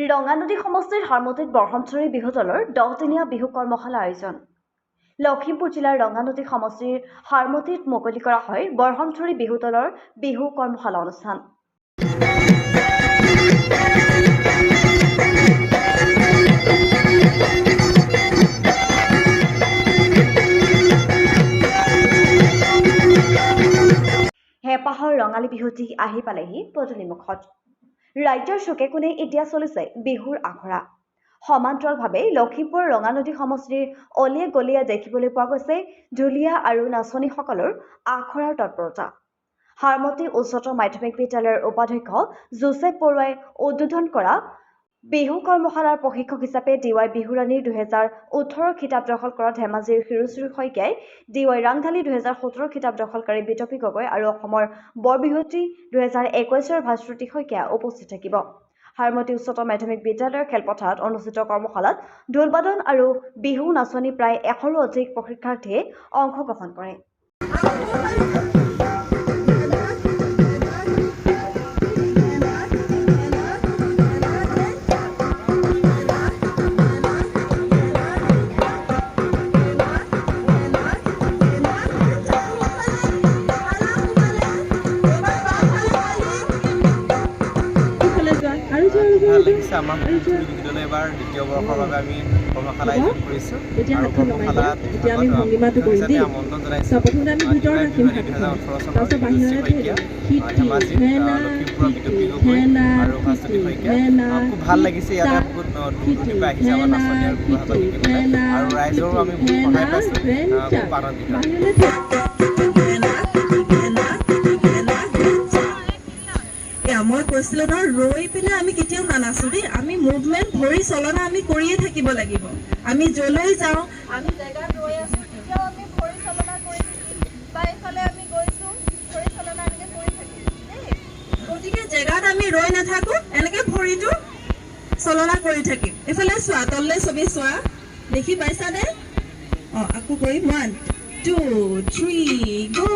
ৰঙানদী সমষ্টিৰ হাৰমতিত বৰহমথলী বিহু দলৰ 10-দিনীয়া বিহু কৰ্মশালা আয়োজন। লখিমপুৰ জিলাৰ ৰঙানদী সমষ্টিৰ হাৰমতিত মুকলি কৰা হয় বৰহমথলী বিহু দলৰ বিহু কৰ্মশালা অনুষ্ঠান। হেঁপাহৰ ৰঙালী বিহুটি আহি পালেহি পদূলিমুখত। ৰাজ্যৰ চুকে কোণে এতিয়া চলিছে বিহুৰ আখৰা। সমান্তৰালভাৱে লখিমপুৰ ৰঙানদী সমষ্টিৰ অলিয়ে গলিয়ে দেখিবলৈ পোৱা গৈছে ঢুলীয়া আৰু নাচনীসকলৰ আখৰাৰ তৎপৰতা। হাৰমতি উচ্চতৰ মাধ্যমিক বিদ্যালয়ৰ উপাধ্যক্ষ জোচেফ বৰুৱাই উদ্বোধন কৰা বিহু কৰ্মশালাৰ প্ৰশিক্ষক হিচাপে DY বিহুৰাণীৰ 2018 খিতাপ দখল কৰা ধেমাজিৰ শিৰোশ্ৰী শইকীয়াই, DY ৰাংঢালী 2017 খিতাপ দখলকাৰী বিতপী গগৈ আৰু অসমৰ বৰবিহুৱতী 2021 ভাস্বতী শইকীয়া উপস্থিত থাকিব। হাৰমতি উচ্চতৰ মাধ্যমিক বিদ্যালয়ৰ খেলপথাৰত অনুষ্ঠিত কৰ্মশালাত ঢোলবাদন আৰু বিহু নাচনী প্ৰায় 100ৰো অধিক প্ৰশিক্ষাৰ্থীয়ে অংশগ্ৰহণ কৰে। ভাল লাগিছে। আমাৰ বিদ্যালয় এবাৰ দ্বিতীয় বৰ্ষৰ বাবে আমি কৰ্মশালা আয়োজন কৰিছোঁ আৰু কৰ্মশালাত আমন্ত্ৰণ জনাইছোঁ 2018 চনৰ শিৰোশ্ৰী শইকীয়া, ধেমাজি লখিমপুৰৰ বিতপী গগৈ আৰু ভাস্বতী শইকীয়া। খুব ভাল লাগিছে। ইয়াতে বহুত দূৰ পৰা আহিছে আমাৰ নাচনী আৰু বিহুৱাবা শিকিবলৈ আৰু ৰাইজৰো আমি বহুত সহায় পাইছোঁ। খুব আনন্দিত। মই কৈছিলোঁ ন, ৰৈ পিনে আমি কেতিয়াও নানাচো দেই। আমি মুভমেণ্ট ভৰি চলনা আমি কৰিয়ে থাকিব লাগিব। আমি যলৈ যাওঁ, আমি জেগাত ৰৈ আছোঁ, তেতিয়াও আমি ভৰি চলনা কৰি থাকিম, বা এইফালে আমি গৈছোঁ ভৰি চলনা এনেকৈ কৰি থাকিম দেই। গতিকে জেগাত আমি ৰৈ নাথাকোঁ, এনেকৈ ভৰিটো চলনা কৰি থাকিম। এইফালে চোৱা, তললৈ ছবি চোৱা, দেখি পাইছানে? আকৌ কৰিম 1 2 3 go।